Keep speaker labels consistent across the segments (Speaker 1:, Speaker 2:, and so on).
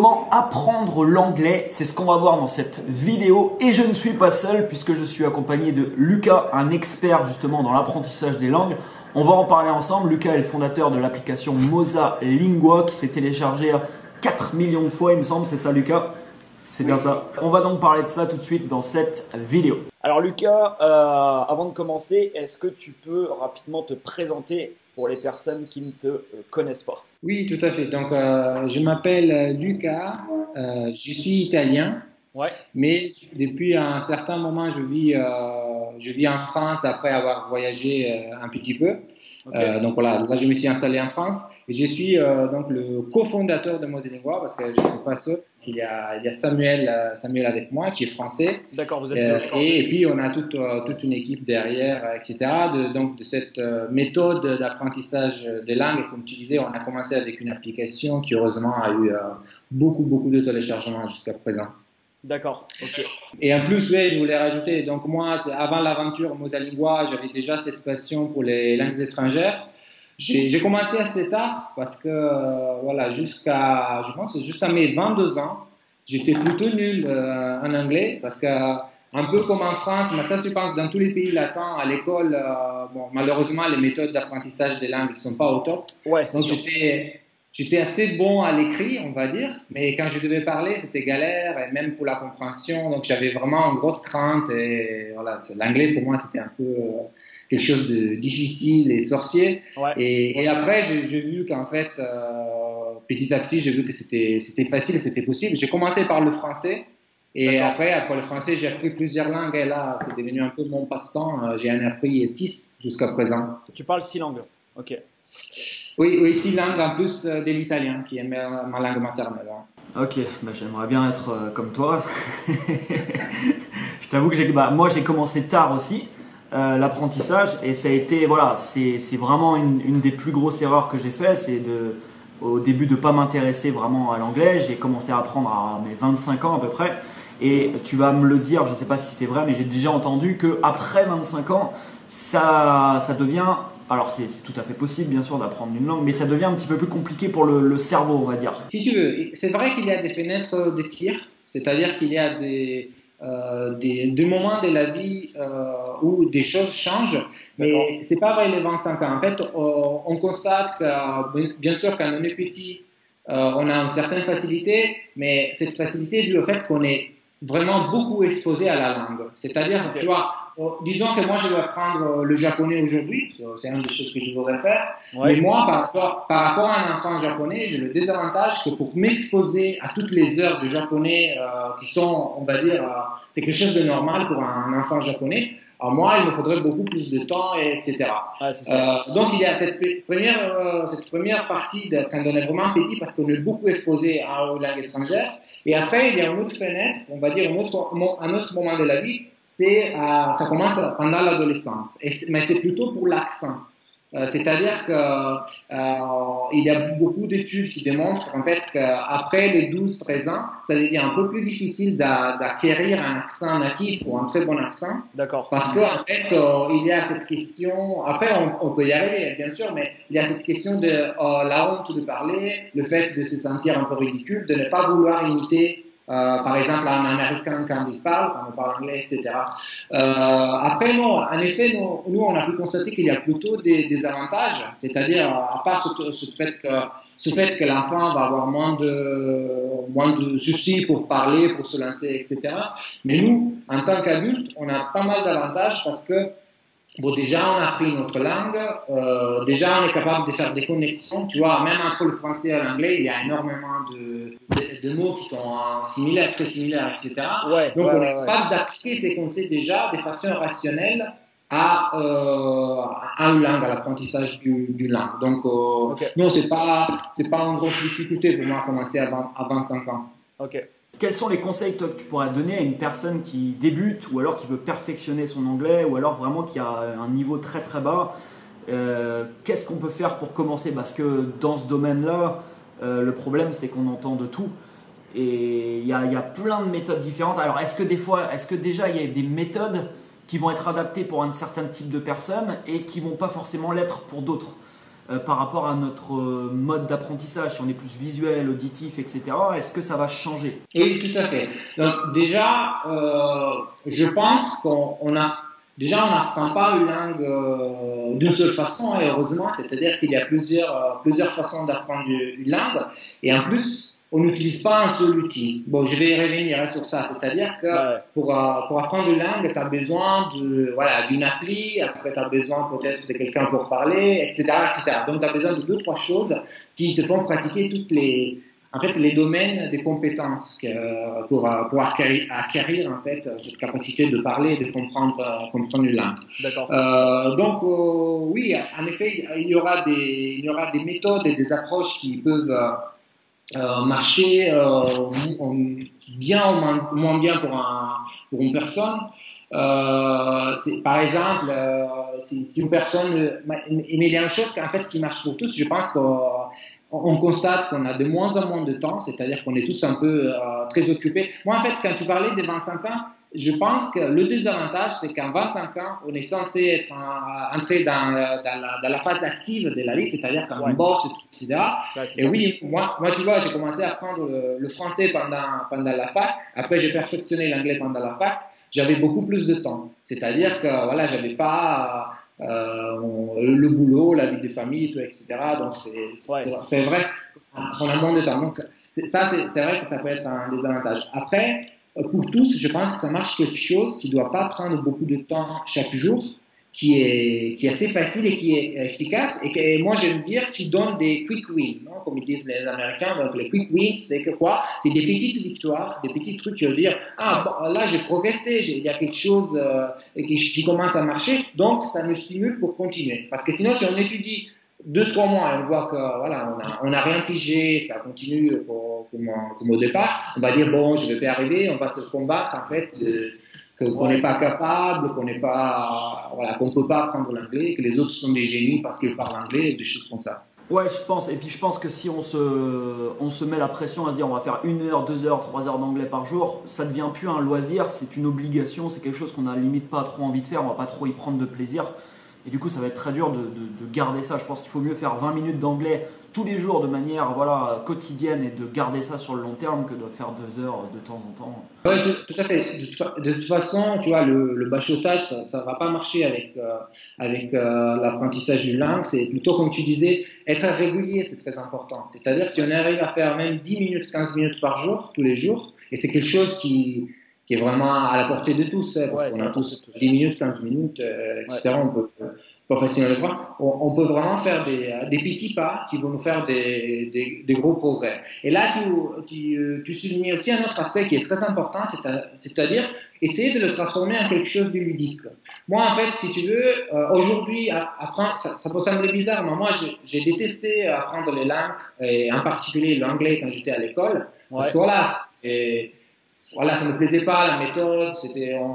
Speaker 1: Comment apprendre l'anglais? C'est ce qu'on va voir dans cette vidéo et je ne suis pas seul puisque je suis accompagné de Lucas, un expert justement dans l'apprentissage des langues. On va en parler ensemble. Lucas est le fondateur de l'application Mosa Lingua qui s'est téléchargée 4 millions de fois, il me semble. C'est ça, Lucas? C'est bien ça. On va donc parler de ça tout de suite dans cette vidéo. Alors Lucas, avant de commencer, est-ce que tu peux rapidement te présenter pour les personnes qui ne te connaissent pas?
Speaker 2: Oui, tout à fait. Donc, je m'appelle Lucas, je suis italien,
Speaker 1: Ouais.
Speaker 2: mais depuis un certain moment, je vis en France après avoir voyagé un petit peu.
Speaker 1: Okay.
Speaker 2: Donc voilà, là je me suis installé en France et je suis donc le cofondateur de Mosa Lingua parce que je ne suis pas seul. Il y a Samuel avec moi qui est français.
Speaker 1: D'accord, vous êtes deux.
Speaker 2: Et puis on a toute une équipe derrière, etc. De cette méthode d'apprentissage des langues. Et comme tu disais, on a commencé avec une application qui heureusement a eu beaucoup de téléchargements jusqu'à présent.
Speaker 1: D'accord, ok.
Speaker 2: Et en plus, oui, je voulais rajouter, donc moi, avant l'aventure Mosa Lingua, j'avais déjà cette passion pour les langues étrangères. J'ai commencé assez tard parce que, voilà, je pense jusqu'à mes 22 ans, j'étais plutôt nul en anglais parce que, un peu comme en France, mais ça je pense dans tous les pays latins, à l'école, bon, malheureusement, les méthodes d'apprentissage des langues ne sont pas au top.
Speaker 1: Ouais, c'est
Speaker 2: donc
Speaker 1: sûr.
Speaker 2: J'étais assez bon à l'écrit, on va dire, mais quand je devais parler, c'était galère, et même pour la compréhension, donc j'avais vraiment une grosse crainte, et voilà, l'anglais pour moi c'était un peu quelque chose de difficile et sorcier.
Speaker 1: Ouais.
Speaker 2: Et après, j'ai vu qu'en fait, petit à petit, j'ai vu que c'était facile, c'était possible. J'ai commencé par le français, et après le français, j'ai appris plusieurs langues, et là, c'est devenu un peu mon passe-temps. J'ai en appris 6 jusqu'à présent.
Speaker 1: Tu parles 6 langues, ok.
Speaker 2: Oui, 6 langues en plus de l'italien, qui est ma langue maternelle. Hein.
Speaker 1: Ok, bah, j'aimerais bien être comme toi. Je t'avoue que moi j'ai commencé tard aussi l'apprentissage et ça a été, voilà, c'est vraiment une des plus grosses erreurs que j'ai fait, c'est au début de ne pas m'intéresser vraiment à l'anglais. J'ai commencé à apprendre à mes 25 ans à peu près et tu vas me le dire, je ne sais pas si c'est vrai, mais j'ai déjà entendu qu'après 25 ans, ça devient... Alors c'est tout à fait possible bien sûr d'apprendre une langue, mais ça devient un petit peu plus compliqué pour le cerveau, on va dire.
Speaker 2: Si tu veux, c'est vrai qu'il y a des fenêtres de tir, c'est-à-dire qu'il y a des moments de la vie où des choses changent, mais c'est pas vrai les 25 ans. En fait, on constate que bien sûr quand on est petit, on a une certaine facilité, mais cette facilité est due au fait qu'on est vraiment beaucoup exposé à la langue. C'est-à-dire, tu vois, disons que moi je vais apprendre le japonais aujourd'hui, c'est une des choses que je voudrais faire, ouais. Mais moi par rapport à un enfant japonais, j'ai le désavantage que pour m'exposer à toutes les heures de japonais qui sont, on va dire, c'est quelque chose de normal pour un enfant japonais, alors moi il me faudrait beaucoup plus de temps, etc. Ouais, donc il y a cette première partie quand on est vraiment petit parce qu'on est beaucoup exposé aux langues étrangères, et après il y a une autre fenêtre, on va dire un autre moment de la vie, ça commence pendant l'adolescence, mais c'est plutôt pour l'accent. C'est-à-dire que il y a beaucoup d'études qui démontrent en fait qu'après les 12-13 ans, ça devient un peu plus difficile d'acquérir un accent natif ou un très bon accent.
Speaker 1: D'accord.
Speaker 2: Parce qu'en fait, il y a cette question, après on peut y arriver bien sûr, mais il y a cette question de la honte de parler, le fait de se sentir un peu ridicule, de ne pas vouloir imiter par exemple un américain quand il parle, quand on parle anglais, etc. Après, non, en effet, nous on a pu constater qu'il y a plutôt des avantages, c'est-à-dire à part ce fait que l'enfant va avoir moins de soucis pour parler, pour se lancer, etc. Mais nous, en tant qu'adultes, on a pas mal d'avantages parce que bon, déjà, on a appris notre langue, déjà, on est capable de faire des connexions, tu vois, même entre le français et l'anglais, il y a énormément de mots qui sont similaires, très similaires, etc. Ouais, donc, on est capable d'appliquer ces concepts déjà de façon rationnelle à une langue, à l'apprentissage d'une langue. Donc, non, c'est pas une grosse difficulté pour moi à commencer à 25 ans.
Speaker 1: Ok. Quels sont les conseils que tu pourrais donner à une personne qui débute ou alors qui veut perfectionner son anglais ou alors vraiment qui a un niveau très très bas? Qu'est-ce qu'on peut faire pour commencer? Parce que dans ce domaine-là, le problème c'est qu'on entend de tout et il y a plein de méthodes différentes. Alors est-ce que déjà il y a des méthodes qui vont être adaptées pour un certain type de personnes et qui ne vont pas forcément l'être pour d'autres? par rapport à notre mode d'apprentissage, si on est plus visuel, auditif, etc. Est-ce que ça va changer?
Speaker 2: Oui, tout à fait. Donc déjà, je pense qu'on a déjà on n'apprend pas une langue d'une seule façon, hein, heureusement, c'est-à-dire qu'il y a plusieurs façons d'apprendre une langue, et en plus on n'utilise pas un seul outil. Bon, je vais revenir sur ça, c'est-à-dire que pour apprendre une langue, tu as besoin d'une appli, après tu as besoin peut-être de quelqu'un pour parler, etc., etc. Donc tu as besoin de 2-3 choses qui te font pratiquer les domaines des compétences pour acquérir en fait cette capacité de parler et de comprendre une langue.
Speaker 1: D'accord.
Speaker 2: Donc oui, en effet, il y aura des méthodes et des approches qui peuvent marcher bien ou moins bien pour une personne. Par exemple, si une personne, mais il y a une chose en fait qui marche pour tous. Je pense qu'on constate qu'on a de moins en moins de temps, c'est-à-dire qu'on est tous un peu très occupés. Moi, en fait, quand tu parlais des 25 ans, je pense que le désavantage, c'est qu'en 25 ans, on est censé être entré dans la phase active de la vie, c'est-à-dire quand on bosse, etc. Et oui, moi, tu vois, j'ai commencé à apprendre le français pendant la fac. Après, j'ai perfectionné l'anglais pendant la fac. J'avais beaucoup plus de temps. C'est-à-dire que, voilà, j'avais pas le boulot, la vie de famille, tout, etc. Donc, c'est vrai qu'on a moins de temps. Donc, c'est vrai que ça peut être un désavantage. Après, pour tous, je pense que ça marche quelque chose qui ne doit pas prendre beaucoup de temps chaque jour, qui est assez facile et qui est efficace, et moi j'aime dire qui donne des quick wins, non, comme ils disent les Américains. Donc les quick wins, c'est que quoi? C'est des petites victoires, des petits trucs qui veulent dire là j'ai progressé, il y a quelque chose qui commence à marcher, donc ça me stimule pour continuer. Parce que sinon, si on étudie 2-3 mois et on voit que voilà, on a rien pigé, ça continue comme au départ, on va dire bon, je vais pas y arriver, on va se combattre en fait qu'on n'est pas capable, qu'on peut pas apprendre l'anglais, que les autres sont des génies parce qu'ils parlent anglais, et des choses comme ça.
Speaker 1: Ouais, je pense. Et puis je pense que si on se met la pression à se dire on va faire 1 heure, 2 heures, 3 heures d'anglais par jour, ça devient plus un loisir, c'est une obligation, c'est quelque chose qu'on a limite pas trop envie de faire, on va pas trop y prendre de plaisir. Et du coup, ça va être très dur de garder ça. Je pense qu'il faut mieux faire 20 minutes d'anglais tous les jours de manière quotidienne et de garder ça sur le long terme que de faire 2 heures de temps en temps.
Speaker 2: Oui, tout à fait. De toute façon, tu vois, le bachotage, ça va pas marcher avec l'apprentissage d'une langue. C'est plutôt, comme tu disais, être régulier, c'est très important. C'est-à-dire que si on arrive à faire même 10 minutes, 15 minutes par jour, tous les jours, et c'est quelque chose qui est vraiment à la portée de tous, parce qu'on a tous 10 minutes, 15 minutes, etc. On peut facilement le voir. On peut vraiment faire des petits pas qui vont nous faire des gros progrès. Et là, tu soulignes aussi un autre aspect qui est très important, c'est-à-dire essayer de le transformer en quelque chose de ludique. Moi, en fait, si tu veux, aujourd'hui, apprendre, ça peut sembler bizarre, mais moi, j'ai détesté apprendre les langues, et en particulier l'anglais quand j'étais à l'école. Parce que voilà, ça ne me plaisait pas, la méthode,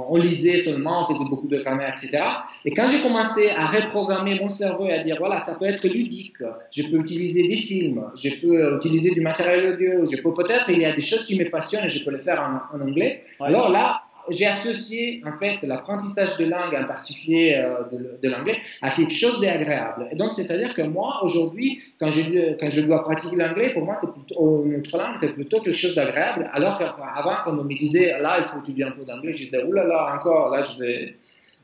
Speaker 2: on lisait seulement, on faisait beaucoup de grammaire, etc. Et quand j'ai commencé à reprogrammer mon cerveau et à dire, voilà, ça peut être ludique, je peux utiliser des films, je peux utiliser du matériel audio, peut-être, il y a des choses qui me passionnent et je peux le faire en anglais. Alors là, j'ai associé en fait l'apprentissage de langue, en particulier de l'anglais, à quelque chose d'agréable. Et donc, c'est-à-dire que moi, aujourd'hui, quand je dois pratiquer l'anglais, pour moi, notre langue, c'est plutôt quelque chose d'agréable. Alors qu'avant, quand on me disait, là, il faut étudier un peu d'anglais, je disais, oulala, encore, là, je vais...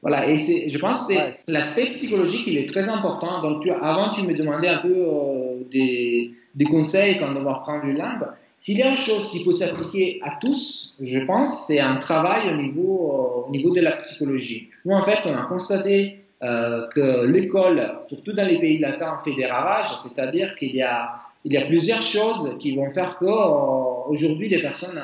Speaker 2: Voilà, et je pense que l'aspect psychologique, il est très important. Donc, avant, tu me demandais un peu des conseils quand on va apprendre une langue. S'il y a une chose qui peut s'appliquer à tous, je pense, c'est un travail au niveau de la psychologie. Nous, en fait, on a constaté que l'école, surtout dans les pays latins, fait des ravages, c'est-à-dire qu'il y a plusieurs choses qui vont faire que aujourd'hui, les personnes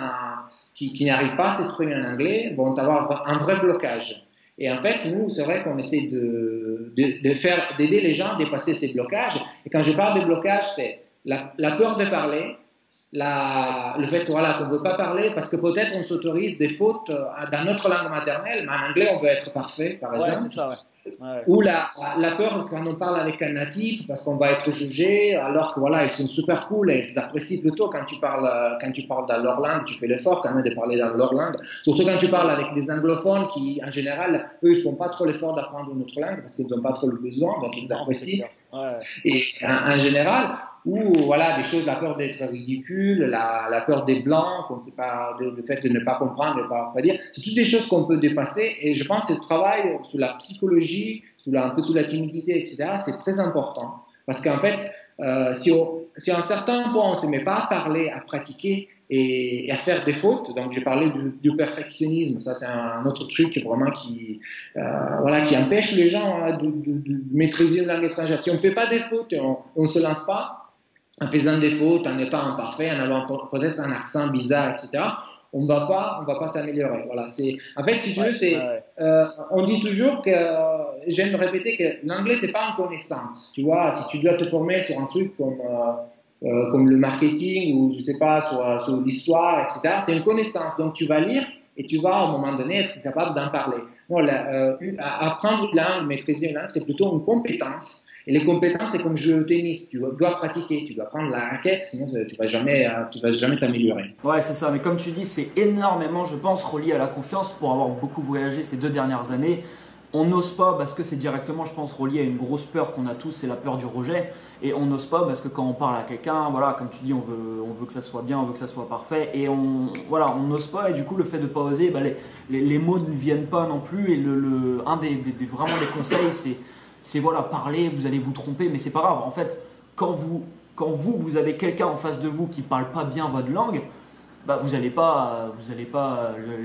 Speaker 2: qui n'arrivent pas à s'exprimer en anglais vont avoir un vrai blocage. Et en fait, nous, c'est vrai qu'on essaie d'aider les gens à dépasser ces blocages. Et quand je parle de blocage, c'est la peur de parler, le fait qu'on ne veut pas parler parce que peut-être on s'autorise des fautes dans notre langue maternelle, mais en anglais on veut être parfait, par exemple.
Speaker 1: C'est ça, ouais.
Speaker 2: Ou la peur quand on parle avec un natif parce qu'on va être jugé, alors que voilà, ils sont super cool et ils apprécient plutôt quand tu parles dans leur langue, tu fais l'effort quand même de parler dans leur langue. Surtout quand tu parles avec des anglophones qui, en général, eux, ils font pas trop l'effort d'apprendre une autre langue parce qu'ils n'ont pas trop le besoin, donc ils apprécient. Et en général, ou voilà, des choses, la peur d'être ridicule, la peur des blancs, qu'on sait pas, le fait de ne pas comprendre, de ne pas dire, c'est toutes des choses qu'on peut dépasser. Et je pense que ce travail sur la psychologie, un peu sur la timidité, etc., c'est très important. Parce qu'en fait, si à un certain point on ne se met pas à parler, à pratiquer et à faire des fautes, donc j'ai parlé du perfectionnisme, ça c'est un autre truc vraiment qui empêche les gens de maîtriser une langue étrangère. Si on ne fait pas des fautes, on ne se lance pas, en faisant des fautes, en n'étant pas imparfait, en ayant peut-être un accent bizarre, etc., on va pas s'améliorer. Voilà, en fait, si tu veux, on dit toujours que, j'aime répéter que l'anglais, c'est pas une connaissance. Tu vois, si tu dois te former sur un truc comme le marketing ou, je sais pas, sur l'histoire, etc., c'est une connaissance. Donc, tu vas lire et tu vas, à un moment donné, être capable d'en parler. Non, apprendre une langue, maîtriser une langue, c'est plutôt une compétence. Et les compétences, c'est comme jouer au tennis. Tu dois pratiquer, tu dois prendre la raquette, sinon tu vas jamais t'améliorer.
Speaker 1: Ouais, c'est ça. Mais comme tu dis, c'est énormément, je pense, relié à la confiance. Pour avoir beaucoup voyagé ces 2 dernières années, on n'ose pas parce que c'est directement, je pense, relié à une grosse peur qu'on a tous, c'est la peur du rejet. Et on n'ose pas parce que quand on parle à quelqu'un, voilà, comme tu dis, on veut que ça soit bien, on veut que ça soit parfait. Et on n'ose pas. Et du coup, le fait de ne pas oser, les mots ne viennent pas non plus. Et un vraiment des conseils, c'est voilà, parler, vous allez vous tromper, mais c'est pas grave. En fait, quand vous avez quelqu'un en face de vous qui parle pas bien votre langue, bah vous allez pas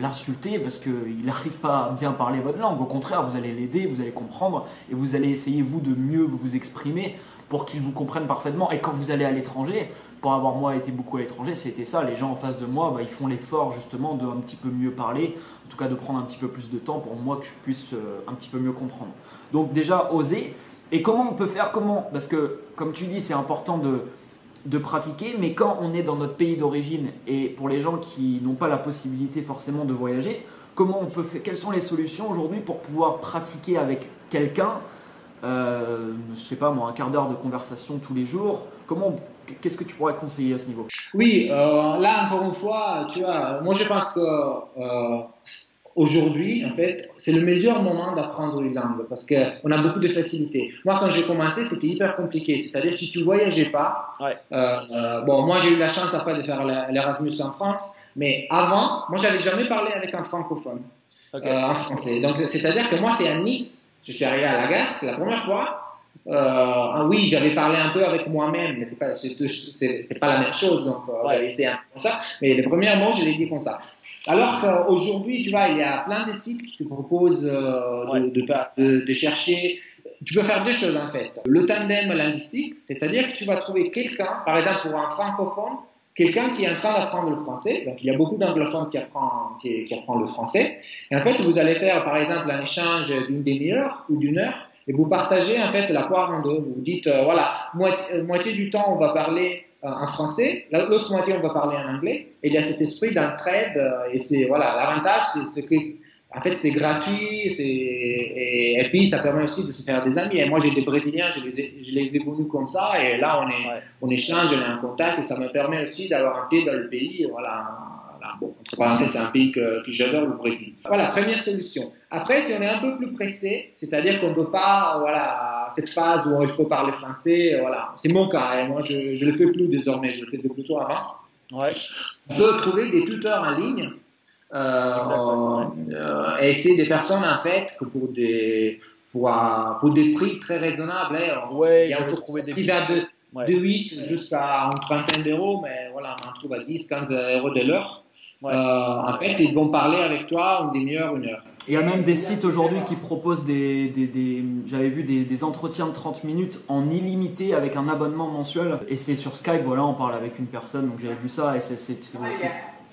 Speaker 1: l'insulter parce qu'il n'arrive pas à bien parler votre langue. Au contraire, vous allez l'aider, vous allez comprendre et vous allez essayer vous de mieux vous exprimer pour qu'il vous comprenne parfaitement. Et quand vous allez à l'étranger, pour avoir moi été beaucoup à l'étranger, c'était ça. Les gens en face de moi, ils font l'effort justement de un petit peu mieux parler, en tout cas de prendre un petit peu plus de temps pour moi que je puisse un petit peu mieux comprendre. Donc déjà, oser. Et comment on peut faire parce que, comme tu dis, c'est important de pratiquer, mais quand on est dans notre pays d'origine et pour les gens qui n'ont pas la possibilité forcément de voyager, comment on peut faire, quelles sont les solutions aujourd'hui pour pouvoir pratiquer avec quelqu'un, je sais pas moi, un quart d'heure de conversation tous les jours, qu'est-ce que tu pourrais conseiller à ce niveau?
Speaker 2: Oui, là encore une fois, tu vois, moi je pense que aujourd'hui, en fait, c'est le meilleur moment d'apprendre une langue parce qu'on a beaucoup de facilité. Moi, quand j'ai commencé, c'était hyper compliqué. C'est-à-dire, si tu voyageais pas, moi, j'ai eu la chance après de faire l'Erasmus en France, mais avant, moi, j'avais jamais parlé avec un francophone en français. Donc, c'est-à-dire que moi, c'est à Nice. Je suis arrivé à la gare, c'est la première fois. Oui, j'avais parlé un peu avec moi-même, mais c'est pas la même chose. Donc, j'avais essayé un peu comme ça. Mais les premiers mots, je l'ai dit comme ça. Alors qu'aujourd'hui, tu vois, il y a plein de sites qui te proposent de chercher. Tu peux faire 2 choses en fait. Le tandem linguistique, c'est-à-dire que tu vas trouver quelqu'un, par exemple pour un francophone, quelqu'un qui est en train d'apprendre le français. Donc il y a beaucoup d'anglophones qui apprennent le français. Et en fait, vous allez faire par exemple un échange d'une demi-heure ou d'une heure, et vous partagez en fait la poire en deux. Vous dites moitié du temps on va parler en français, l'autre moitié on va parler en anglais, et il y a cet esprit d'entraide, et c'est l'avantage c'est que en fait c'est gratuit, et puis ça permet aussi de se faire des amis. Et moi j'ai des Brésiliens, je les ai connus comme ça, et là on échange, on est en contact, et ça me permet aussi d'avoir un pied dans le pays. Bon, entre parenthèses, c'est un pays que j'adore, le Brésil. Voilà, première solution. Après, si on est un peu plus pressé, c'est-à-dire qu'on ne peut pas, cette phase où il faut parler français, c'est mon cas, et moi je le fais plus désormais, je le faisais plutôt avant. On peut trouver des tuteurs en ligne, et c'est des personnes en fait que pour des prix très raisonnables, il y a qui va de 8 jusqu'à une trentaine d'euros, mais on en trouve à 10, 15 euros de l'heure. En fait, ils vont parler avec toi une demi-heure, une heure.
Speaker 1: Il y a même des sites aujourd'hui qui proposent j'avais vu des entretiens de 30 minutes en illimité avec un abonnement mensuel. Et c'est sur Skype, on parle avec une personne, donc j'avais vu ça et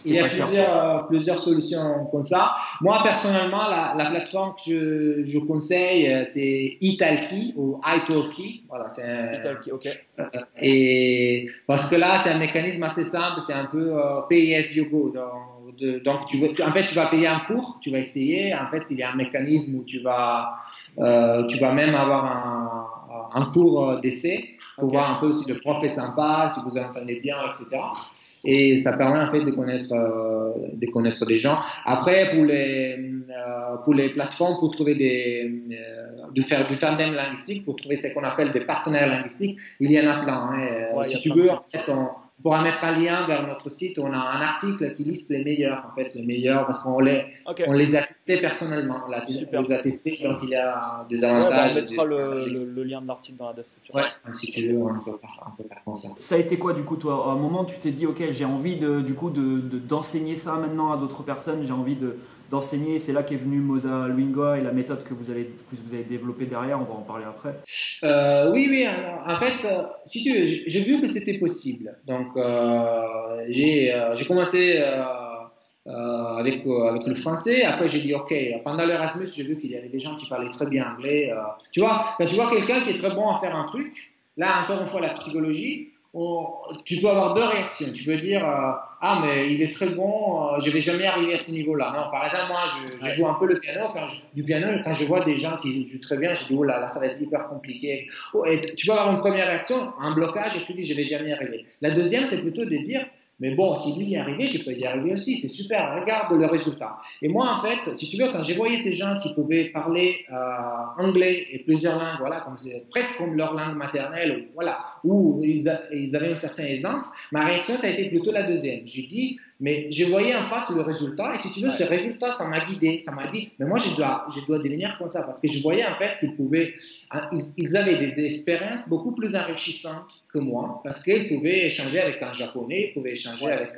Speaker 2: il y a plusieurs solutions comme ça. Moi, personnellement, la plateforme que je conseille, c'est Italki ou Italki.
Speaker 1: Italki, ok.
Speaker 2: Et parce que là, c'est un mécanisme assez simple, c'est un peu pay as you go. Donc, en fait, tu vas payer un cours, tu vas essayer. En fait, il y a un mécanisme où tu vas Tu vas même avoir un cours d'essai pour voir un peu si le prof est sympa, si vous entendez bien, etc. Et ça permet en fait de connaître des gens. Après, pour les plateformes, pour trouver de faire du tandem linguistique, pour trouver ce qu'on appelle des partenaires linguistiques, il y en a plein. Hein. Si tu veux, en fait, on pourra mettre un lien vers notre site. On a un article qui liste les meilleurs, en fait, les meilleurs, parce qu'on on les a testés personnellement. On les a testés, donc il y a des avantages.
Speaker 3: On mettra le lien de l'article dans la description.
Speaker 2: Ouais, si tu veux, on peut faire comme ça.
Speaker 1: Ça a été quoi du coup toi? À un moment tu t'es dit ok, j'ai envie d'enseigner ça maintenant à d'autres personnes, j'ai envie d'enseigner, c'est là qu'est venu Mosa Lingua et la méthode que vous avez développée derrière, on va en parler après.
Speaker 2: Oui, en fait, si tu veux, j'ai vu que c'était possible. Donc j'ai commencé avec le français. Après, j'ai dit, OK, pendant l'Erasmus, j'ai vu qu'il y avait des gens qui parlaient très bien anglais. Tu vois, quand tu vois quelqu'un qui est très bon à faire un truc, là, encore une fois, la psychologie, tu peux avoir deux réactions. Tu peux dire, ah, mais il est très bon, je vais jamais arriver à ce niveau-là. Non, par exemple, moi, je joue un peu le piano. Quand je vois des gens qui jouent très bien, je dis, oh là, ça va être hyper compliqué. Et tu peux avoir une première réaction, un blocage, et tu dis, je vais jamais y arriver. La deuxième, c'est plutôt de dire, mais bon, si lui y est arrivé, je peux y arriver aussi. C'est super. Regarde le résultat. Et moi, en fait, si tu veux, quand j'ai voyé ces gens qui pouvaient parler anglais et plusieurs langues, voilà, presque comme leur langue maternelle, voilà, où ils avaient une certaine aisance, ma réaction, ça a été plutôt la deuxième. J'ai dit, mais je voyais en face le résultat, et si tu veux, ce résultat, ça m'a guidé, ça m'a dit, mais moi, je dois devenir comme ça, parce que je voyais en fait ils avaient des expériences beaucoup plus enrichissantes que moi, parce qu'ils pouvaient échanger avec un japonais, ils pouvaient échanger avec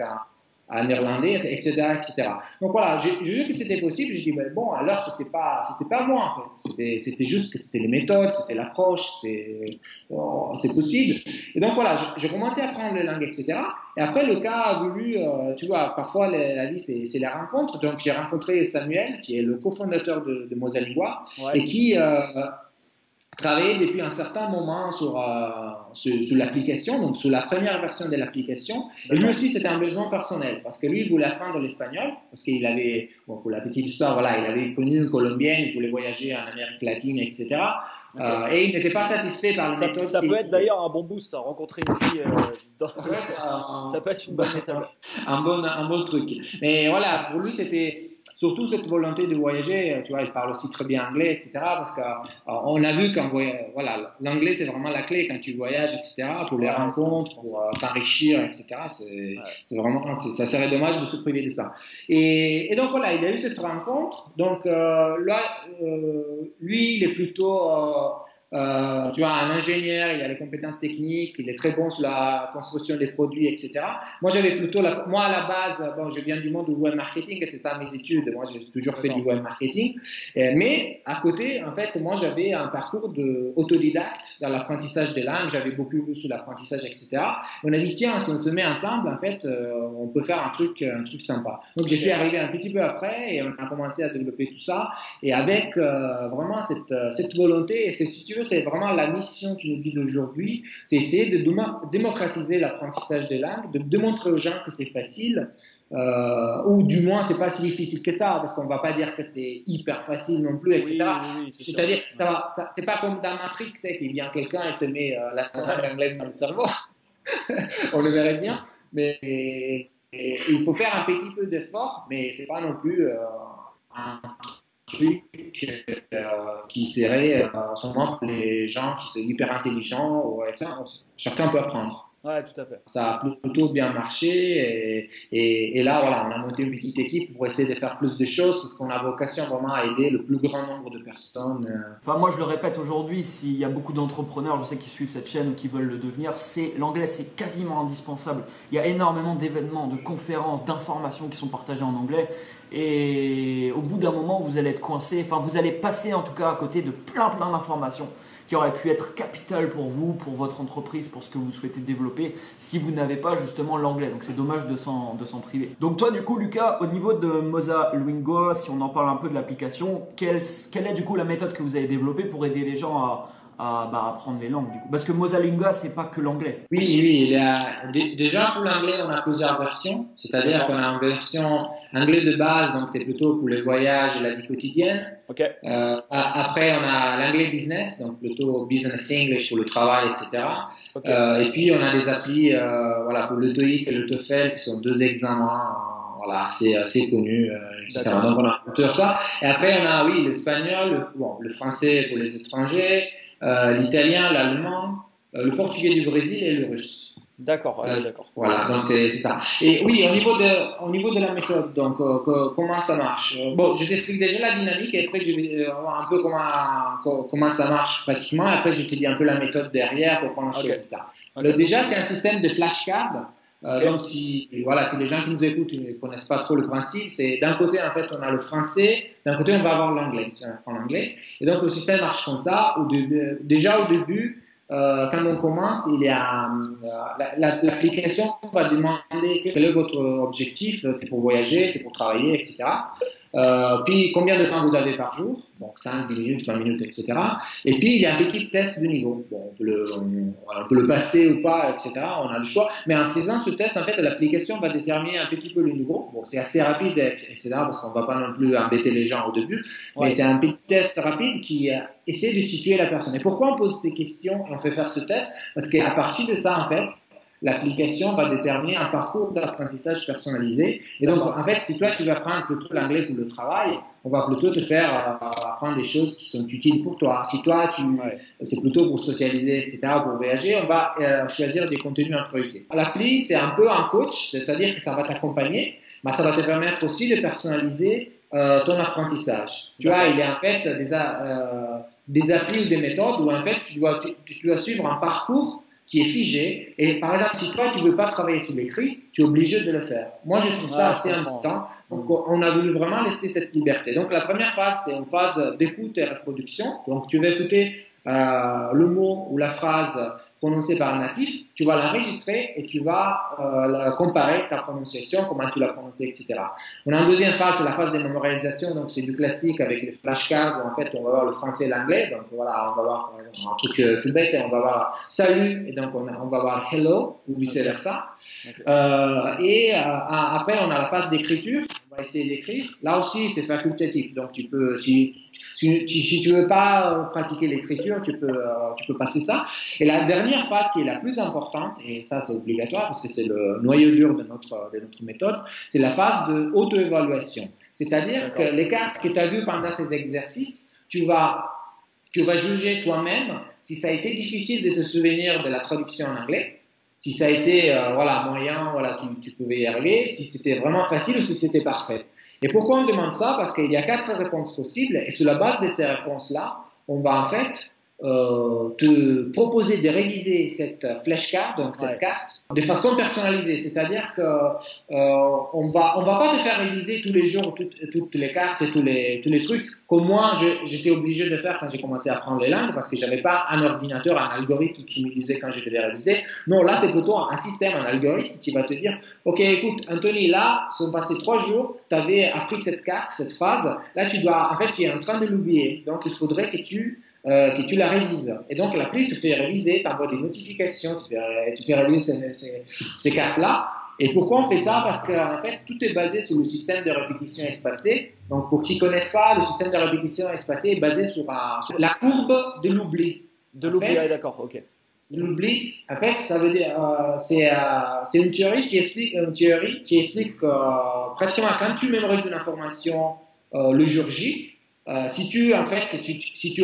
Speaker 2: un néerlandais, etc., etc. Donc voilà, j'ai vu que c'était possible, j'ai dit, mais bon, alors c'était pas moi, en fait. C'était juste que c'était les méthodes, c'était l'approche, c'est possible. Et donc voilà, j'ai commencé à apprendre les langues, etc. Et après, le cas a voulu, tu vois, parfois la vie, c'est la rencontre. Donc j'ai rencontré Samuel, qui est le cofondateur de Mosa Lingua, et qui travaillé depuis un certain moment sur l'application, donc sur la première version de l'application. Et lui aussi, c'était un besoin personnel, parce que lui, il voulait apprendre l'espagnol, parce qu'il avait, bon, pour la petite histoire, voilà, il avait connu une Colombienne, il voulait voyager en Amérique latine, etc. Okay. Et il n'était pas satisfait par les méthodes.
Speaker 3: Ça peut être d'ailleurs un bon boost, ça, rencontrer une fille ça peut être une bonne méthode.
Speaker 2: Un bon truc. Mais voilà, pour lui, c'était surtout cette volonté de voyager. Tu vois, il parle aussi très bien anglais, etc. Parce qu'on a vu voilà, l'anglais, c'est vraiment la clé quand tu voyages, etc. Pour les rencontres, pour t'enrichir, etc. C'est vraiment, ça serait dommage de se priver de ça. Et donc voilà, il a eu cette rencontre. Donc là, lui, il est plutôt tu vois, un ingénieur, il a les compétences techniques, il est très bon sur la construction des produits, etc. Moi, j'avais plutôt moi, à la base, bon, je viens du monde du web marketing, et c'est ça mes études. Moi, j'ai toujours fait du web marketing. Mais, à côté, en fait, moi, j'avais un parcours d'autodidacte dans l'apprentissage des langues. J'avais beaucoup vu sur l'apprentissage, etc. On a dit, tiens, si on se met ensemble, en fait, on peut faire un truc sympa. Donc, je suis arrivé un petit peu après, et on a commencé à développer tout ça. Et avec vraiment cette volonté, et si tu veux, c'est vraiment la mission qui nous guide aujourd'hui, c'est essayer de démocratiser l'apprentissage des langues, de démontrer aux gens que c'est facile, ou du moins c'est pas si difficile que ça, parce qu'on va pas dire que c'est hyper facile non plus, etc. Oui, c'est-à-dire, c'est pas comme dans Matrix, tu sais, qu'il vient quelqu'un et te met la langue anglaise dans le cerveau. On le verrait bien, mais il faut faire un petit peu d'effort, mais c'est pas non plus un truc qui serait sûrement pour les gens qui sont hyper intelligents, chacun peut apprendre.
Speaker 3: Ouais, tout à fait.
Speaker 2: Ça a plutôt bien marché et là, voilà, on a monté une petite équipe pour essayer de faire plus de choses parce qu'on a vocation vraiment à aider le plus grand nombre de personnes.
Speaker 1: Enfin, moi, je le répète aujourd'hui, s'il y a beaucoup d'entrepreneurs, je sais, qui suivent cette chaîne ou qui veulent le devenir, l'anglais, c'est quasiment indispensable. Il y a énormément d'événements, de conférences, d'informations qui sont partagées en anglais. Et au bout d'un moment, vous allez être coincé. Enfin, vous allez passer en tout cas à côté de plein d'informations qui auraient pu être capitales pour vous, pour votre entreprise, pour ce que vous souhaitez développer, si vous n'avez pas justement l'anglais. Donc c'est dommage de s'en priver. Donc toi, du coup, Lucas, au niveau de Mosa Lingua, si on en parle un peu de l'application, quelle est du coup la méthode que vous avez développée pour aider les gens à apprendre les langues du coup? Parce que Mosalingua, c'est pas que l'anglais.
Speaker 2: Oui, déjà pour l'anglais, on a plusieurs versions. C'est-à-dire qu'on a une version anglais de base, donc c'est plutôt pour les voyages et la vie quotidienne.
Speaker 3: Okay.
Speaker 2: Après, on a l'anglais business, donc plutôt business English pour le travail, etc.
Speaker 3: Okay.
Speaker 2: Et puis, on a des applis voilà, pour le TOEIC et le TOEFL, qui sont deux examens voilà, assez connus, etc. Donc, on a tout ça. Et après, on a, oui, l'espagnol, le français pour les étrangers, l'italien, l'allemand, le portugais du Brésil et le russe.
Speaker 3: D'accord, d'accord.
Speaker 2: Voilà, donc c'est ça. Et oui, au niveau de la méthode, donc comment ça marche? Bon, je t'explique déjà la dynamique et après je vais voir un peu comment ça marche pratiquement. Et après, je te dis un peu la méthode derrière pour qu'on choisisse ça. Okay. Déjà, c'est un système de flashcards. Donc, si les gens qui nous écoutent ne connaissent pas trop le principe, c'est d'un côté, en fait, on a le français, d'un côté, on va avoir l'anglais, en anglais. Et donc, le système marche comme ça. Déjà, au début, quand on commence, il y a l'application va demander quel est votre objectif, c'est pour voyager, c'est pour travailler, etc. Puis combien de temps vous avez par jour, bon 5, 10 minutes, 20 minutes, etc. Et puis il y a un petit test de niveau, bon, on peut le passer ou pas, etc. On a le choix, mais en faisant ce test, en fait, l'application va déterminer un petit peu le niveau. Bon, c'est assez rapide, etc. Parce qu'on va pas non plus embêter les gens au début, mais c'est un petit test rapide qui essaie de situer la personne. Et pourquoi on pose ces questions et on fait faire ce test? Parce qu'à partir de ça, en fait, l'application va déterminer un parcours d'apprentissage personnalisé. Et donc, en fait, si toi, tu vas prendre plutôt l'anglais pour le travail, on va plutôt te faire apprendre des choses qui sont utiles pour toi. Si toi, c'est plutôt pour socialiser, etc., pour voyager, on va choisir des contenus en priorité. L'appli, c'est un peu un coach, c'est-à-dire que ça va t'accompagner, mais ça va te permettre aussi de personnaliser ton apprentissage. Tu vois, il y a en fait des applis ou des méthodes où en fait, tu dois suivre un parcours qui est figé. Et par exemple, si toi, tu ne veux pas travailler sur l'écrit, tu es obligé de le faire. Moi, je trouve ça assez important. Donc, on a voulu vraiment laisser cette liberté. Donc, la première phase, c'est une phase d'écoute et reproduction. Donc, tu vas écouter le mot ou la phrase prononcée par un natif, tu vas l'enregistrer et tu vas comparer ta prononciation, comment tu l'as prononcé, etc. On a une deuxième phase, c'est la phase de mémorisation, donc c'est du classique avec les flashcards où en fait on va voir le français et l'anglais, donc voilà, on va voir un truc tout bête, et on va voir salut, et donc on va voir hello, ou vice versa. Okay. Après on a la phase d'écriture, on va essayer d'écrire, là aussi c'est facultatif, donc tu peux, si tu veux pas pratiquer l'écriture, tu peux passer ça. Et la dernière phase qui est la plus importante, et ça c'est obligatoire parce que c'est le noyau dur de notre méthode, c'est la phase de auto-évaluation. C'est-à-dire que les cartes que tu as vues pendant ces exercices, tu vas juger toi-même si ça a été difficile de te souvenir de la traduction en anglais, si ça a été moyen, tu pouvais y arriver, si c'était vraiment facile ou si c'était parfait. Et pourquoi on demande ça? Parce qu'il y a 4 réponses possibles et sur la base de ces réponses-là, on va en fait te proposer de réviser cette flashcard, donc cette carte, de façon personnalisée. C'est-à-dire que on va pas te faire réviser tous les jours toutes les cartes et tous les trucs comme moi j'étais obligé de faire quand j'ai commencé à apprendre les langues parce que j'avais pas un ordinateur, un algorithme qui me disait quand je devais réviser. Non, là c'est plutôt un système, un algorithme qui va te dire ok, écoute Anthony, là sont passés 3 jours, tu avais appris cette carte, cette phrase, là tu es en train de l'oublier, donc il faudrait que tu la révises. Et donc l'appli te fait réviser, t'envoie des notifications, tu fais réviser ces cartes-là. Et pourquoi on fait ça? Parce que en fait, tout est basé sur le système de répétition espacée. Donc pour qui ne connaissent pas, le système de répétition espacée est basé sur la courbe de l'oubli.
Speaker 3: De l'oubli, d'accord, ok.
Speaker 2: L'oubli, en fait, ça veut dire, c'est une théorie qui explique pratiquement quand tu mémorises une information le jour J, si tu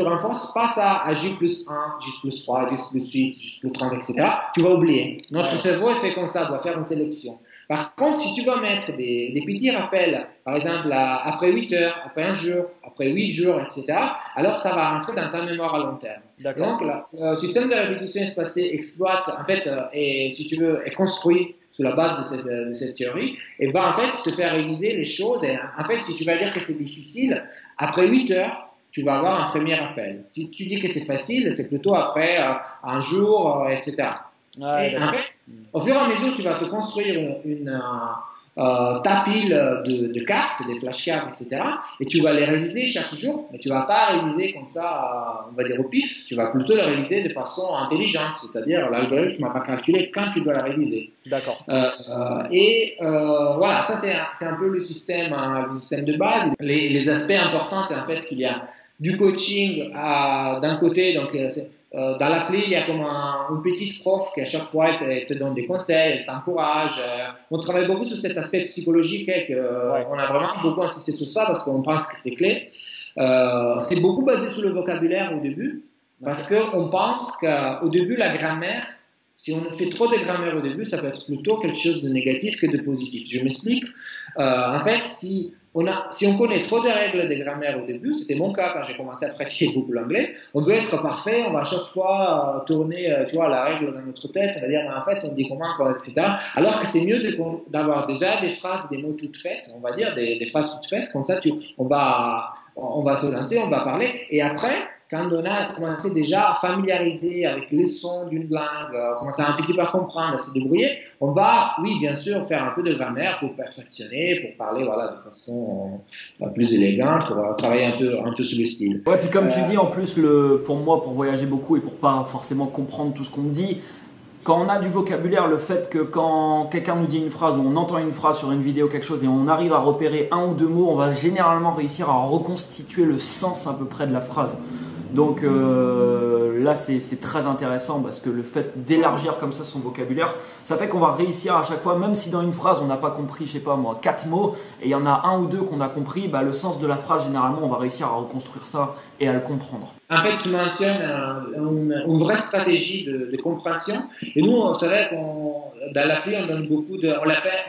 Speaker 2: renforces pas ça à J plus 1, J plus 3, J plus 8, J plus 30, etc., tu vas oublier. Notre cerveau est fait comme ça, doit faire une sélection. Par contre, si tu vas mettre des petits rappels, par exemple, après 8 heures, après un jour, après 8 jours, etc., alors ça va rentrer dans ta mémoire à long terme. Donc, le système de répétition espacée exploite, en fait, et si tu veux, est construit sur la base de cette théorie, et va, en fait, te faire réviser les choses. Et, en fait, si tu vas dire que c'est difficile, après 8 heures, tu vas avoir un premier appel. Si tu dis que c'est facile, c'est plutôt après un jour, etc. Et en fait, au fur et à mesure, tu vas te construire ta pile de cartes, des flashcards, etc. Et tu vas les réviser chaque jour, mais tu vas pas réviser comme ça, on va dire au pif, tu vas plutôt les réviser de façon intelligente, c'est-à-dire l'algorithme va pas calculer quand tu dois la réviser.
Speaker 3: D'accord.
Speaker 2: Voilà, ça c'est un peu le système de base. Les aspects importants, c'est en fait qu'il y a du coaching d'un côté, donc dans l'appli, il y a comme une petite prof qui à chaque fois te donne des conseils, elle t'encourage. On travaille beaucoup sur cet aspect psychologique, on a vraiment beaucoup insisté sur ça parce qu'on pense que c'est clé. C'est beaucoup basé sur le vocabulaire au début, parce qu'on pense qu'au début, la grammaire, si on fait trop de grammaire au début, ça peut être plutôt quelque chose de négatif que de positif. Je m'explique. En fait, si on connaît trop de règles de grammaire au début, c'était mon cas quand j'ai commencé à pratiquer beaucoup l'anglais, on doit être parfait, on va à chaque fois tourner la règle dans notre tête, on va dire, mais en fait, on dit comment, etc. Alors que c'est mieux d'avoir déjà des phrases, des mots toutes faites, on va dire, des phrases toutes faites, comme ça, on va se lancer, on va parler, et après, quand on a commencé déjà à familiariser avec les sons d'une langue, commencer un petit peu à comprendre, à se débrouiller, on va, oui, bien sûr, faire un peu de grammaire pour perfectionner, pour parler, voilà, de façon plus élégante, pour travailler un peu sur le style.
Speaker 1: Ouais, puis comme tu dis, en plus, pour moi, pour voyager beaucoup et pour pas forcément comprendre tout ce qu'on me dit, quand on a du vocabulaire, le fait que quand quelqu'un nous dit une phrase ou on entend une phrase sur une vidéo, quelque chose, et on arrive à repérer un ou deux mots, on va généralement réussir à reconstituer le sens à peu près de la phrase. Donc là, c'est très intéressant parce que le fait d'élargir comme ça son vocabulaire, ça fait qu'on va réussir à chaque fois, même si dans une phrase on n'a pas compris, je sais pas moi, 4 mots, et il y en a un ou deux qu'on a compris, le sens de la phrase, généralement, on va réussir à reconstruire ça et à le comprendre.
Speaker 2: En fait, tu mentionnes une vraie stratégie de compréhension. Et nous, c'est vrai dans l'appli, on donne beaucoup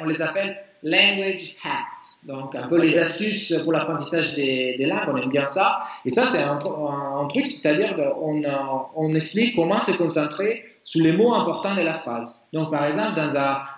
Speaker 2: on les appelle language hacks. Donc, un peu les astuces pour l'apprentissage des langues, on aime bien ça. Et ça, c'est un truc, c'est-à-dire on explique comment se concentrer sur les mots importants de la phrase. Donc, par exemple,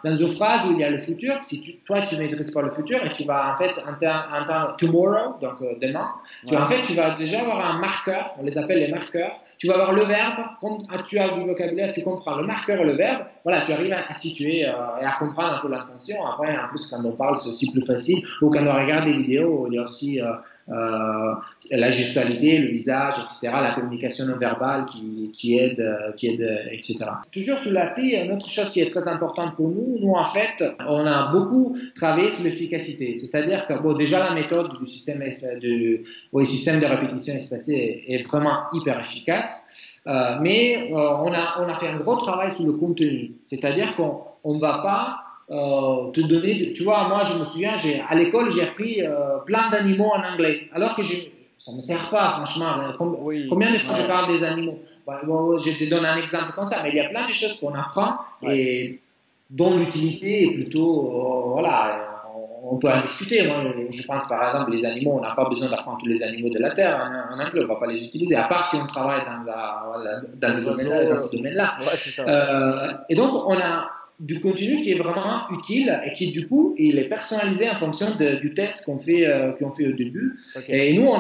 Speaker 2: dans une phrase où il y a le futur, si toi, tu ne maîtrises pas le futur et tu vas en fait entendre tomorrow, donc demain, tu vas déjà avoir un marqueur, on les appelle les marqueurs. Tu vas avoir le verbe, quand tu as du vocabulaire, tu comprends le marqueur et le verbe, voilà, tu arrives à situer et à comprendre un peu l'intention. Après, en plus, quand on parle, c'est aussi plus facile. Ou quand on regarde des vidéos, il y a aussi la gestualité, le visage, etc., la communication non verbale qui aide, etc. Toujours sur l'appli, une autre chose qui est très importante pour nous, en fait, on a beaucoup travaillé sur l'efficacité. C'est-à-dire que, déjà, la méthode du système de répétition espacée est vraiment hyper efficace. Mais on a fait un gros travail sur le contenu. C'est-à-dire qu'on ne va pas te donner, tu vois, moi je me souviens, à l'école j'ai appris plein d'animaux en anglais, alors que ça ne me sert pas, franchement. Combien de fois je parle des animaux? Je te donne un exemple comme ça, mais il y a plein de choses qu'on apprend et dont l'utilité est plutôt, on peut en discuter. Moi, je pense par exemple les animaux, on n'a pas besoin d'apprendre tous les animaux de la Terre en anglais, on ne va pas les utiliser, à part si on travaille dans ce domaine-là.
Speaker 3: Ouais, c'est ça.
Speaker 2: Et donc, on a du contenu qui est vraiment utile et qui du coup il est personnalisé en fonction du test qu'on fait au début. Okay. Et nous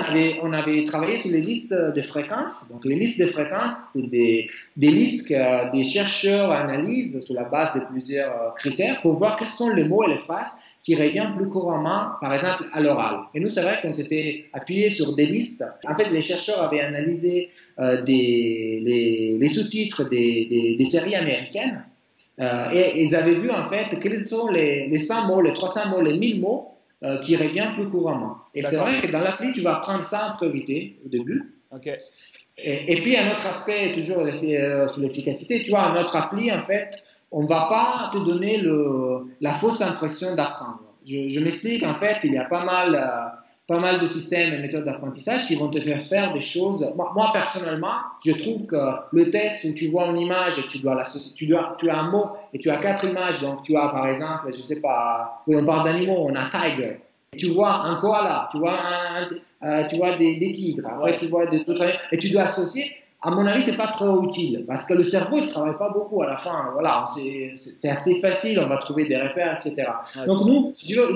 Speaker 2: on avait travaillé sur les listes de fréquences. Donc les listes de fréquences, c'est des listes que des chercheurs analysent sur la base de plusieurs critères pour voir quels sont les mots et les phrases qui reviennent plus couramment, par exemple, à l'oral. Et nous, c'est vrai qu'on s'était appuyé sur des listes. En fait, les chercheurs avaient analysé les sous-titres des séries américaines. Et ils avaient vu en fait quels sont les 100 mots, les 300 mots, les 1000 mots qui reviennent plus couramment. Et c'est vrai que dans l'appli, tu vas prendre ça en priorité au début.
Speaker 3: Okay.
Speaker 2: Et puis un autre aspect, toujours sur l'efficacité, tu vois, notre appli, en fait, on ne va pas te donner la fausse impression d'apprendre. Je m'explique, en fait, il y a pas mal de systèmes et méthodes d'apprentissage qui vont te faire des choses. Moi, personnellement, je trouve que le test où tu vois une image et que tu dois l'associer, tu as un mot et tu as 4 images, donc tu as par exemple, je sais pas, on parle d'animaux, on a tiger, tu vois un koala, tu vois des tigres, après tu vois des autres, et tu dois associer. À mon avis, c'est pas trop utile parce que le cerveau, il travaille pas beaucoup à la fin. Voilà, c'est assez facile, on va trouver des repères, etc. Donc nous, si tu veux,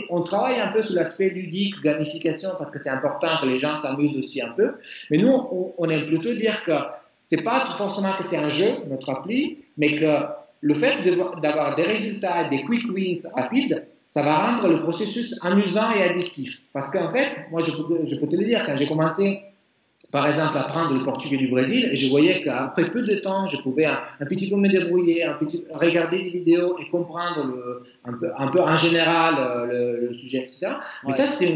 Speaker 2: on travaille un peu sur l'aspect ludique, gamification, parce que c'est important que les gens s'amusent aussi un peu. Mais nous, on aime plutôt dire que c'est pas forcément que c'est un jeu, notre appli, mais que le fait d'avoir des résultats, des quick wins rapides, ça va rendre le processus amusant et addictif. Parce qu'en fait, moi, je peux te le dire, quand j'ai commencé, par exemple, à apprendre le portugais du Brésil, et je voyais qu'après peu de temps, je pouvais un petit peu me débrouiller, regarder des vidéos et comprendre un peu en général le sujet, etc. Mais ça, c'est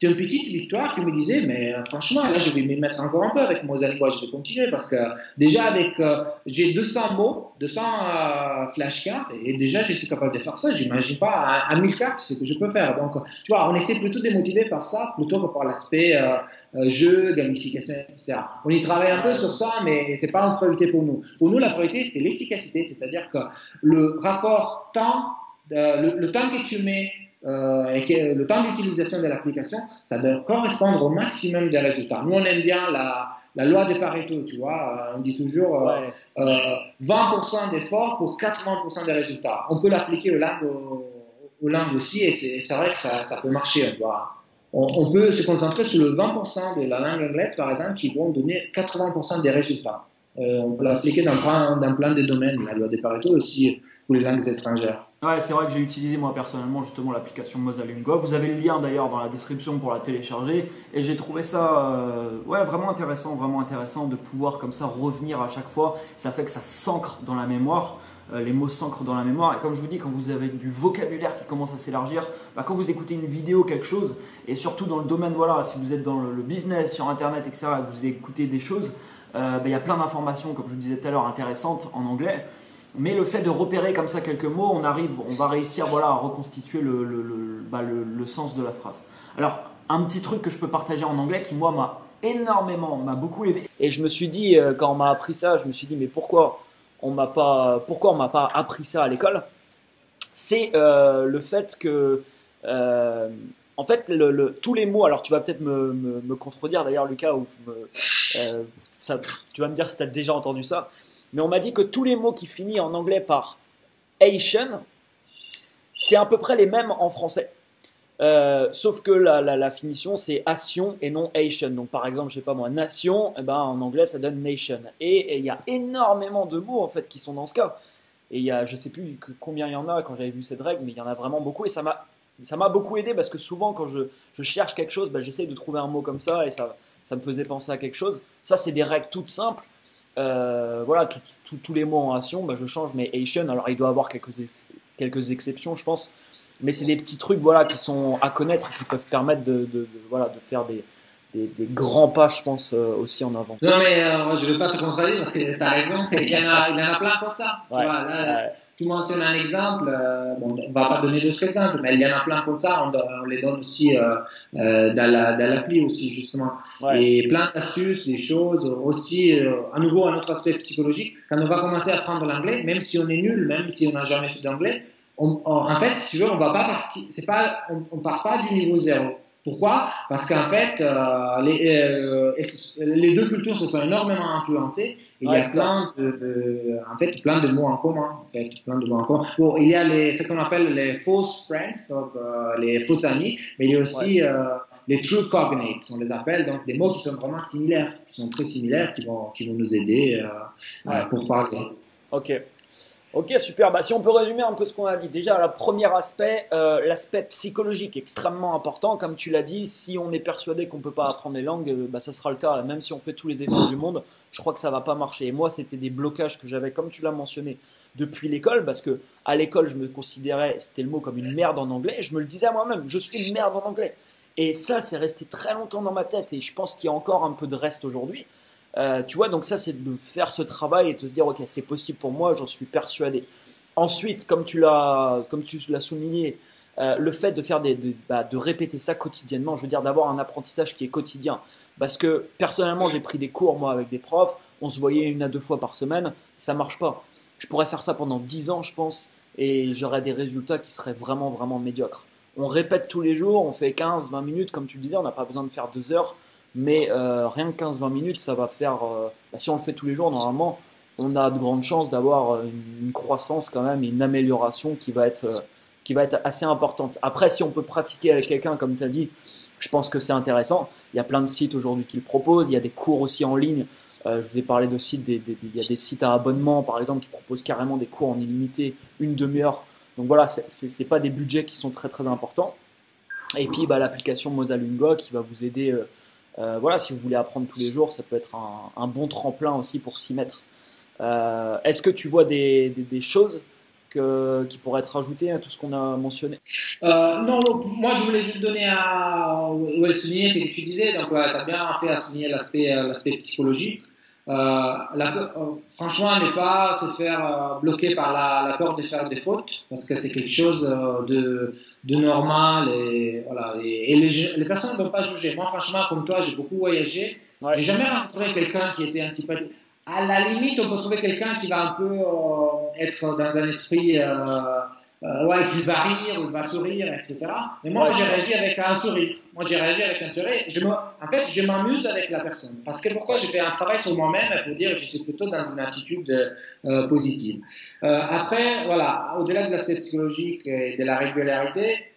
Speaker 2: une petite victoire qui me disait, mais franchement, là, je vais m'y mettre encore un peu avec Mosalingo, je vais continuer parce que déjà j'ai 200 mots, 200 flashcards, et déjà, je suis capable de faire ça. J'imagine pas à 1000 cartes ce que je peux faire. Donc, tu vois, on essaie plutôt de motiver par ça plutôt que par l'aspect jeu, gamification, etc. On y travaille un peu sur ça, mais c'est pas une priorité pour nous. Pour nous, la priorité, c'est l'efficacité, c'est-à-dire que le rapport temps, le temps que tu mets et le temps d'utilisation de l'application, ça doit correspondre au maximum des résultats. Nous, on aime bien la loi de Pareto, tu vois. On dit toujours 20% d'efforts pour 80% des résultats. On peut l'appliquer aux langues aussi, et c'est vrai que ça peut marcher. On peut se concentrer sur le 20% de la langue anglaise, par exemple, qui vont donner 80% des résultats. On peut l'appliquer dans plein de domaines, la loi de Pareto aussi pour les langues étrangères.
Speaker 1: Ouais, c'est vrai que j'ai utilisé moi personnellement justement l'application Mosalingo. Vous avez le lien d'ailleurs dans la description pour la télécharger. Et j'ai trouvé ça vraiment intéressant de pouvoir comme ça revenir à chaque fois. Ça fait que ça s'ancre dans la mémoire. Les mots s'ancrent dans la mémoire, et comme je vous dis, quand vous avez du vocabulaire qui commence à s'élargir, quand vous écoutez une vidéo, quelque chose, et surtout dans le domaine, voilà, si vous êtes dans le business, sur internet, etc., et que vous allez écouter des choses, il y a plein d'informations, comme je vous disais tout à l'heure, intéressantes en anglais, mais le fait de repérer comme ça quelques mots, on va réussir à reconstituer le sens de la phrase. Alors, un petit truc que je peux partager en anglais qui, moi, m'a beaucoup aidé. Et je me suis dit, quand on m'a appris ça, je me suis dit, mais pourquoi on m'a pas appris ça à l'école? C'est le fait que en fait tous les mots, alors tu vas peut-être me contredire d'ailleurs Lucas, ou tu vas me dire si tu as déjà entendu ça, mais on m'a dit que tous les mots qui finissent en anglais par Asian, c'est à peu près les mêmes en français. Sauf que la finition c'est Asian et non Asian. Donc par exemple, je sais pas moi, nation, en anglais ça donne nation. Et il y a énormément de mots en fait qui sont dans ce cas. Et il y a, je sais plus combien il y en a quand j'avais vu cette règle, mais il y en a vraiment beaucoup, et ça m'a beaucoup aidé parce que souvent quand je cherche quelque chose, j'essaye de trouver un mot comme ça, et ça me faisait penser à quelque chose. Ça c'est des règles toutes simples. Voilà, tous les mots en Asian, je change, mais Asian, alors il doit y avoir quelques exceptions, je pense. Mais c'est des petits trucs qui sont à connaître et qui peuvent permettre de faire des grands pas, je pense, aussi en avant.
Speaker 2: Non, mais je ne veux pas te contredire parce que tu as raison, il y en a plein comme ça.
Speaker 1: Ouais,
Speaker 2: tu mentionnes un exemple, on ne va pas donner d'autres exemples, mais il y en a plein comme ça, on les donne aussi dans l'appli aussi, justement. Ouais. Et plein d'astuces, des choses, aussi, à nouveau, un autre aspect psychologique, quand on va commencer à apprendre l'anglais, même si on est nul, même si on n'a jamais fait d'anglais, en fait, si tu veux, on va pas partir, on part pas du niveau zéro. Pourquoi? Parce qu'en fait, les deux cultures se sont énormément influencées. Et il y a plein de mots en commun. Plein de mots en commun. Bon, il y a ce qu'on appelle les false friends, donc les faux amis, mais il y a aussi les true cognates, on les appelle, donc des mots qui sont vraiment similaires, qui sont très similaires, qui vont nous aider pour parler.
Speaker 1: Ok, super. Si on peut résumer un peu ce qu'on a dit. Déjà, le premier aspect, l'aspect psychologique extrêmement important. Comme tu l'as dit, si on est persuadé qu'on ne peut pas apprendre les langues, ça sera le cas. Même si on fait tous les efforts du monde, je crois que ça ne va pas marcher. Et moi, c'était des blocages que j'avais, comme tu l'as mentionné, depuis l'école. Parce que à l'école, je me considérais, c'était le mot, comme une merde en anglais. Et je me le disais à moi-même, je suis une merde en anglais. Et ça, c'est resté très longtemps dans ma tête. Et je pense qu'il y a encore un peu de reste aujourd'hui. Tu vois, donc ça c'est de faire ce travail et de se dire ok, c'est possible pour moi, j'en suis persuadé. Ensuite, comme tu l'as souligné, le fait de faire de répéter ça quotidiennement, je veux dire d'avoir un apprentissage qui est quotidien. Parce que personnellement, j'ai pris des cours moi avec des profs, on se voyait 1 à 2 fois par semaine, ça marche pas. Je pourrais faire ça pendant 10 ans, je pense, et j'aurais des résultats qui seraient vraiment, vraiment médiocres. On répète tous les jours, on fait 15-20 minutes, comme tu le disais, on n'a pas besoin de faire 2 heures. Mais rien que 15-20 minutes, ça va faire. Si on le fait tous les jours, normalement, on a de grandes chances d'avoir une croissance quand même, une amélioration qui va être assez importante. Après, si on peut pratiquer avec quelqu'un, comme tu as dit, je pense que c'est intéressant. Il y a plein de sites aujourd'hui qui le proposent. Il y a des cours aussi en ligne. Je vous ai parlé de sites, il y a des sites à abonnement, par exemple, qui proposent carrément des cours en illimité, 1 demi-heure.
Speaker 3: Donc voilà, c'est pas des budgets qui sont très très importants. Et puis l'application Mosalunga qui va vous aider. Voilà, si vous voulez apprendre tous les jours, ça peut être un bon tremplin aussi pour s'y mettre. Est-ce que tu vois des choses qui pourraient être rajoutées à tout ce qu'on a mentionné?
Speaker 2: Non, moi je voulais juste donner souligner ce que tu disais. Donc, tu as bien fait à souligner l'aspect psychologique. Franchement, ne pas se faire bloquer par la peur de faire des fautes, parce que c'est quelque chose de normal et voilà. Et les personnes ne peuvent pas juger. Moi, franchement, comme toi, j'ai beaucoup voyagé. Ouais. J'ai jamais rencontré quelqu'un qui était antipathique. À la limite, on peut trouver quelqu'un qui va un peu être dans un esprit qui va rire ou va sourire, etc. Mais moi, j'ai réagi avec un sourire. En fait, je m'amuse avec la personne. Parce que pourquoi? Je fais un travail sur moi-même pour dire que je suis plutôt dans une attitude positive. Après, voilà, au-delà de l'aspect psychologique et de la régularité,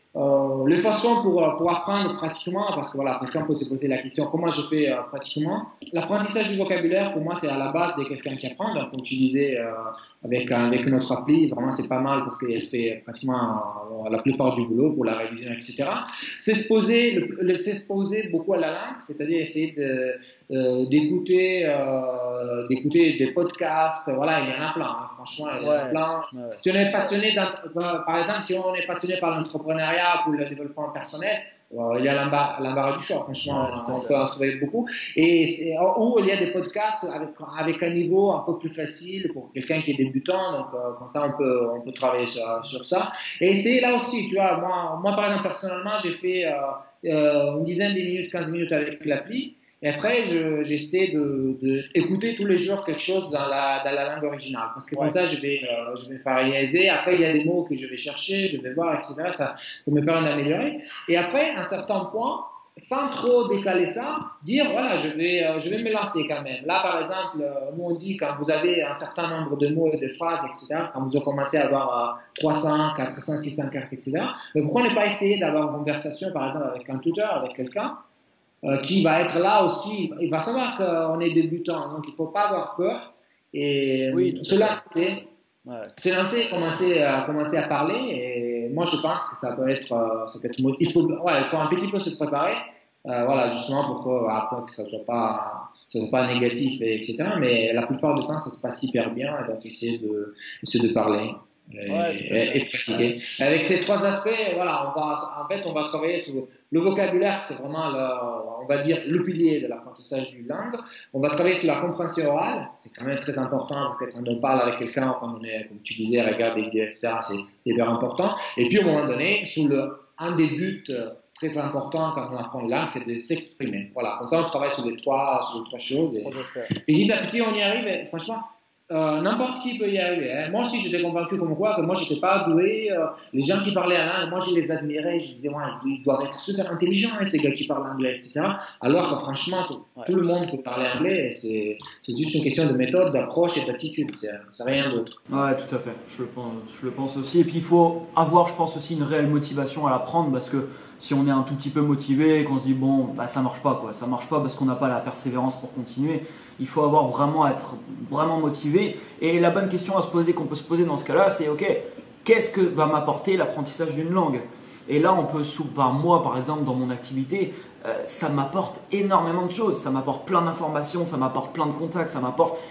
Speaker 2: les façons pour apprendre pratiquement, parce que voilà, quelqu'un peut se poser la question comment je fais pratiquement. L'apprentissage du vocabulaire, pour moi, c'est à la base de quelqu'un qui apprend. Donc, comme tu disais, avec notre appli, vraiment, c'est pas mal parce qu'elle fait pratiquement la plupart du boulot pour la révision, etc. S'exposer beaucoup à la langue, c'est-à-dire essayer d'écouter des podcasts. Voilà, il y en a plein. Hein, franchement, il y en a plein. Ouais. Si on est passionné, par exemple, si on est passionné par l'entrepreneuriat ou le développement personnel, il y a l'embarras du choix. Franchement, on peut en trouver beaucoup. Ou il y a des podcasts avec un niveau un peu plus facile pour quelqu'un qui est débutant. Donc, comme ça, on peut travailler sur ça. Et c'est là aussi, tu vois, moi par exemple, personnellement, j'ai fait une dizaine de minutes, 15 minutes avec l'appli. Et après, j'essaie d'écouter tous les jours quelque chose dans la langue originale. Parce que comme ça, je vais familiariser. Après, il y a des mots que je vais chercher, je vais voir, etc. Ça me permet d'améliorer. Et après, à un certain point, sans trop décaler ça, dire, voilà, je vais me lancer quand même. Là, par exemple, nous on dit quand vous avez un certain nombre de mots et de phrases, etc., quand vous commencez à avoir 300, 400, 600 cartes, etc., mais pourquoi ne pas essayer d'avoir une conversation, par exemple, avec un tuteur, avec quelqu'un, qui va être là aussi, il va savoir qu'on est débutant, donc il ne faut pas avoir peur et se lancer, commencer à parler. Et moi je pense que ça peut être il faut un petit peu se préparer, voilà, justement pour que ça soit pas négatif, etc. Mais la plupart du temps ça se passe hyper bien, donc essayer de parler. Et pratiquer. Avec ces trois aspects, voilà, on va travailler sur le vocabulaire, c'est vraiment on va dire le pilier de l'apprentissage d'une langue. On va travailler sur la compréhension orale, c'est quand même très important parce que quand on parle avec quelqu'un, quand on est, comme tu disais, regarde des vidéos, etc., c'est hyper important. Et puis, au moment donné, un des buts très importants quand on apprend une langue, c'est de s'exprimer. Voilà, comme ça, on travaille sur les trois choses. Et petit à petit, on y arrive, et franchement, n'importe qui peut y arriver. Hein. Moi aussi, j'étais convaincu comme quoi que moi, j'étais pas doué. Les gens qui parlaient en langue, moi, je les admirais. Je disais, ils doivent être super intelligents, hein, ces gars qui parlent anglais, etc. Alors que franchement, tout le monde peut parler anglais. C'est juste une question de méthode, d'approche et d'attitude. C'est rien d'autre.
Speaker 1: Ouais, tout à fait. Je le pense aussi. Et puis, il faut avoir, je pense aussi, une réelle motivation à l'apprendre parce que si on est un tout petit peu motivé et qu'on se dit bon, ça marche pas quoi, ça marche pas parce qu'on n'a pas la persévérance pour continuer. Il faut être vraiment motivé. Et la bonne question qu'on peut se poser dans ce cas-là, c'est ok, qu'est-ce que va m'apporter l'apprentissage d'une langue? Et là, moi par exemple, dans mon activité, ça m'apporte énormément de choses. Ça m'apporte plein d'informations, ça m'apporte plein de contacts,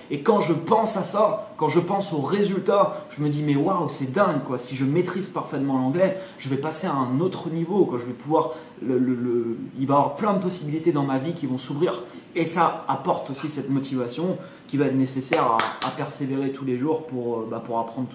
Speaker 1: Et quand je pense à ça, quand je pense aux résultats, je me dis mais waouh, c'est dingue quoi. Si je maîtrise parfaitement l'anglais, je vais passer à un autre niveau quoi. Je vais pouvoir il va y avoir plein de possibilités dans ma vie qui vont s'ouvrir. Et ça apporte aussi cette motivation qui va être nécessaire à persévérer tous les jours pour apprendre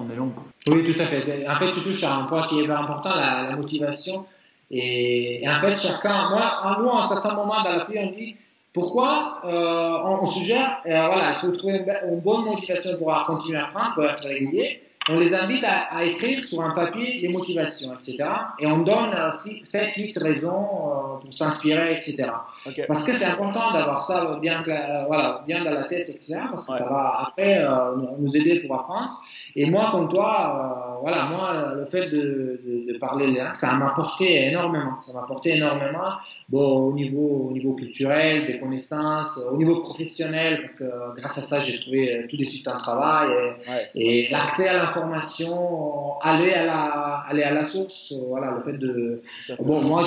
Speaker 1: les langues. Quoi.
Speaker 2: Oui, tout à fait. En fait, tu touches à un point qui est important, la motivation. Et en fait, nous, à un certain moment dans l'appli, on dit pourquoi on suggère, il faut trouver une bonne motivation pour continuer à apprendre, pour être régulier. On les invite à écrire sur un papier des motivations, etc. Et on donne 7-8 raisons pour s'inspirer, etc. Okay. Parce que c'est important d'avoir ça bien dans la tête, etc. Parce que ça va après nous aider pour apprendre. Et moi, comme toi, voilà, moi, le fait de parler les langues, ça m'a apporté énormément. Ça m'a apporté énormément, bon, au niveau culturel, des connaissances, au niveau professionnel, parce que grâce à ça, j'ai trouvé tout de suite un travail et l'accès à l'information, aller à la source, voilà, le fait de, bon, moi,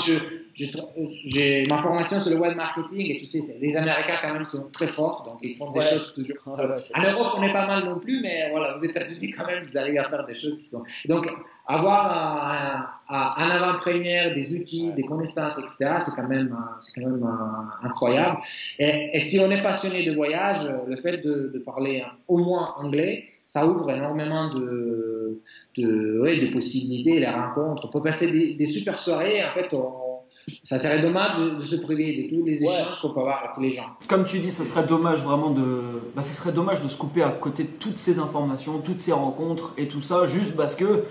Speaker 2: j'ai ma formation sur le web marketing et tu sais, les Américains quand même sont très forts, donc ils font des choses toujours. En Europe, on est pas mal non plus, mais voilà, aux États-Unis quand même, ils arrivent à faire des choses qui sont. Donc, avoir en avant-première des outils, des connaissances, etc., c'est quand même incroyable. Et si on est passionné de voyage, le fait de parler au moins anglais, ça ouvre énormément de possibilités, les rencontres. On peut passer des super soirées. En fait, ça serait dommage de se priver de tous les échanges qu'on peut avoir avec les gens.
Speaker 1: Comme tu dis, ça serait dommage vraiment ça serait dommage de se couper à côté de toutes ces informations, toutes ces rencontres et tout ça, juste parce que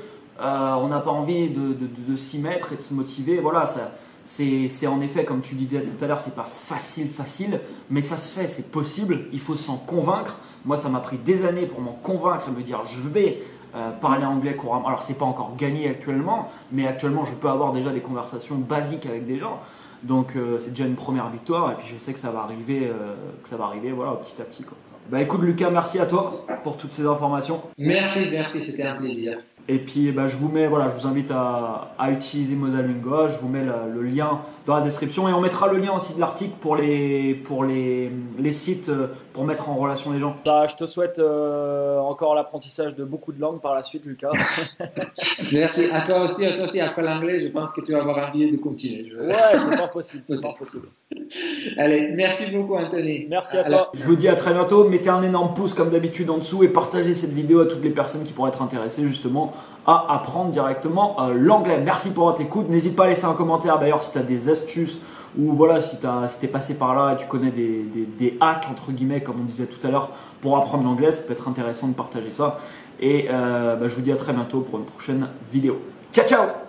Speaker 1: on n'a pas envie de s'y mettre et de se motiver. Voilà, c'est en effet, comme tu disais tout à l'heure, c'est pas facile, mais ça se fait, c'est possible. Il faut s'en convaincre. Moi, ça m'a pris des années pour m'en convaincre et me dire, je vais parler anglais couramment. Alors, c'est pas encore gagné actuellement, mais actuellement, je peux avoir déjà des conversations basiques avec des gens. Donc, c'est déjà une première victoire. Et puis, je sais que ça va arriver, voilà, petit à petit, quoi. Bah, écoute, Lucas, merci à toi pour toutes ces informations.
Speaker 2: Merci, c'était un plaisir.
Speaker 1: Et puis je vous invite à utiliser Mozalingo. Je vous mets le lien dans la description et on mettra le lien aussi de l'article pour les sites pour mettre en relation les gens. Bah, je te souhaite encore l'apprentissage de beaucoup de langues par la suite, Lucas.
Speaker 2: Merci. À toi aussi, après l'anglais, je pense que tu vas avoir envie de continuer.
Speaker 1: Ouais, c'est pas possible.
Speaker 2: Allez, merci beaucoup, Anthony.
Speaker 1: Merci à toi. Je vous dis à très bientôt. Mettez un énorme pouce comme d'habitude en dessous et partagez cette vidéo à toutes les personnes qui pourraient être intéressées justement à apprendre directement l'anglais. Merci pour votre écoute. N'hésite pas à laisser un commentaire d'ailleurs si tu as des astuces ou voilà, si t'es passé par là et tu connais des hacks entre guillemets comme on disait tout à l'heure pour apprendre l'anglais, ça peut être intéressant de partager ça. Et je vous dis à très bientôt pour une prochaine vidéo. Ciao ciao.